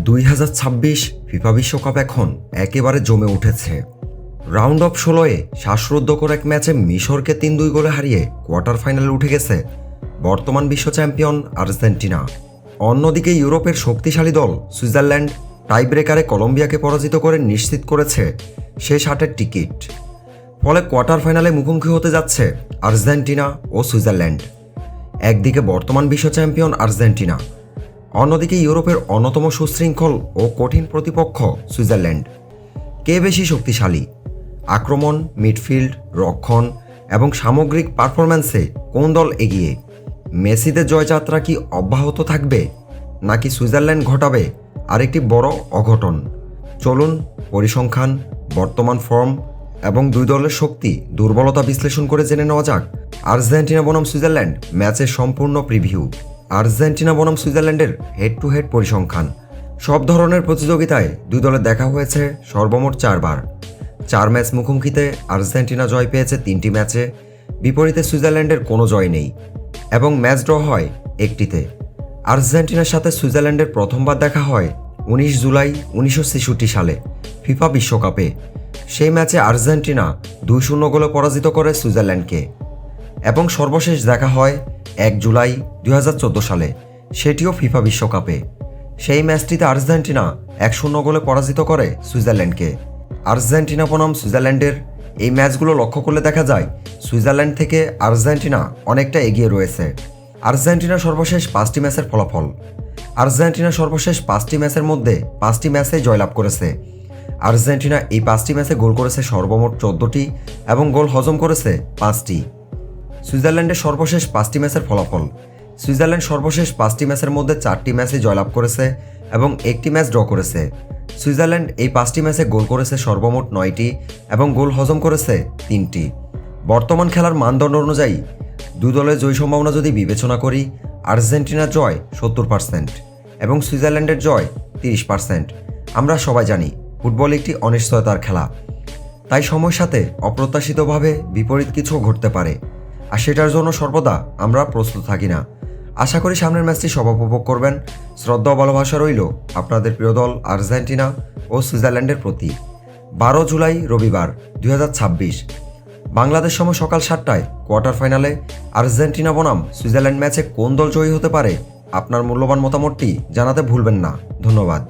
2026 FIFA বিশ্বকাপ এখন একেবারে জমে উঠেছে। রাউন্ড অফ 16-এ শ্বাসরুদ্ধকর এক ম্যাচে মিশরকে 3-2 গোলে হারিয়ে কোয়ার্টার ফাইনালে উঠে গেছে বর্তমান বিশ্ব চ্যাম্পিয়ন আর্জেন্টিনা। অন্যদিকে ইউরোপের শক্তিশালী দল সুইজারল্যান্ড টাই ব্রেকারে কলম্বিয়াকে পরাজিত করে নিশ্চিত করেছে শেষ 8-এর টিকিট। ফলে কোয়ার্টার ফাইনালে মুখোমুখি হতে যাচ্ছে আর্জেন্টিনা ও সুইজারল্যান্ড। একদিকে বর্তমান বিশ্ব চ্যাম্পিয়ন আর্জেন্টিনা, অন্যদিকে ইউরোপের অন্যতম সুশৃঙ্খল ও কঠিন প্রতিপক্ষ সুইজারল্যান্ড। কে বেশি শক্তিশালী? আক্রমণ, মিডফিল্ড, রক্ষণ এবং সামগ্রিক পারফরম্যান্সে কোন দল এগিয়ে? মেসিদের জয়যাত্রা কি অব্যাহত থাকবে, নাকি সুইজারল্যান্ড ঘটাবে আরেকটি বড় অঘটন? চলুন পরিসংখ্যান, বর্তমান ফর্ম এবং দুই দলের শক্তি দুর্বলতা বিশ্লেষণ করে জেনে নেওয়া যাক আর্জেন্টিনা বনাম সুইজারল্যান্ড ম্যাচের সম্পূর্ণ প্রিভিউ। আর্জেন্টিনা বনাম সুইজারল্যান্ডের হেড টু হেড পরিসংখ্যান। সব ধরনের প্রতিযোগিতায় দুই দলে দেখা হয়েছে সর্বমোট 4 বার। 4 ম্যাচ মুখোমুখিতে আর্জেন্টিনা জয় পেয়েছে 3টি ম্যাচে, বিপরীতে সুইজারল্যান্ডের কোনো জয় নেই এবং ম্যাচ ড্র হয় 1টিতে। আর্জেন্টিনার সাথে সুইজারল্যান্ডের প্রথমবার দেখা হয় 19 জুলাই 1966 সালে ফিফা বিশ্বকাপে। সেই ম্যাচে আর্জেন্টিনা 2-0 গোলে পরাজিত করে সুইজারল্যান্ডকে এবং সর্বশেষ দেখা হয় 1 জুলাই 2014 সালে, সেটিও ফিফা বিশ্বকাপে। সেই ম্যাচটিতে আর্জেন্টিনা 1-0 গোলে পরাজিত করে সুইজারল্যান্ডকে। আর্জেন্টিনা বনাম সুইজারল্যান্ডের এই ম্যাচগুলো লক্ষ্য করলে দেখা যায় সুইজারল্যান্ড থেকে আর্জেন্টিনা অনেকটা এগিয়ে রয়েছে। আর্জেন্টিনার সর্বশেষ 5টি ম্যাচের ফলাফল। আর্জেন্টিনা সর্বশেষ 5টি ম্যাচের মধ্যে 5টি ম্যাচেই জয়লাভ করেছে। আর্জেন্টিনা এই 5টি ম্যাচে গোল করেছে সর্বমোট 14টি এবং গোল হজম করেছে 5টি। সুইজারল্যান্ডের সর্বশেষ 5টি ম্যাচের ফলাফল। সুইজারল্যান্ড সর্বশেষ 5টি ম্যাচের মধ্যে 4টি ম্যাচে জয়লাভ করেছে এবং 1টি ম্যাচ ড্র করেছে। সুইজারল্যান্ড এই 5টি ম্যাচে গোল করেছে সর্বমোট 9টি এবং গোল হজম করেছে 3টি। বর্তমান খেলার মানদণ্ড অনুযায়ী দুই দলের জয় সম্ভাবনা যদি বিবেচনা করি, আর্জেন্টিনার জয় 70% এবং সুইজারল্যান্ডের জয় 30%। আমরা সবাই জানি ফুটবল একটি অনিশ্চয়তার খেলা, তাই সময়ের সাথে অপ্রত্যাশিতভাবে বিপরীত কিছু ঘটতে পারে, আর সেটার জন্য সর্বদা আমরা প্রস্তুত থাকি না। আশা করি সামনের ম্যাচটি সবাই উপভোগ করবেন। শ্রদ্ধা ও ভালোবাসা রইল আপনাদের প্রিয় দল আর্জেন্টিনা ও সুইজারল্যান্ডের প্রতি। 12 জুলাই রবিবার 2026 বাংলাদেশ সময় সকাল 7টায় কোয়ার্টার ফাইনালে আর্জেন্টিনা বনাম সুইজারল্যান্ড ম্যাচে কোন দল জয়ী হতে পারে? আপনার মূল্যবান মতামতটি জানাতে ভুলবেন না। ধন্যবাদ।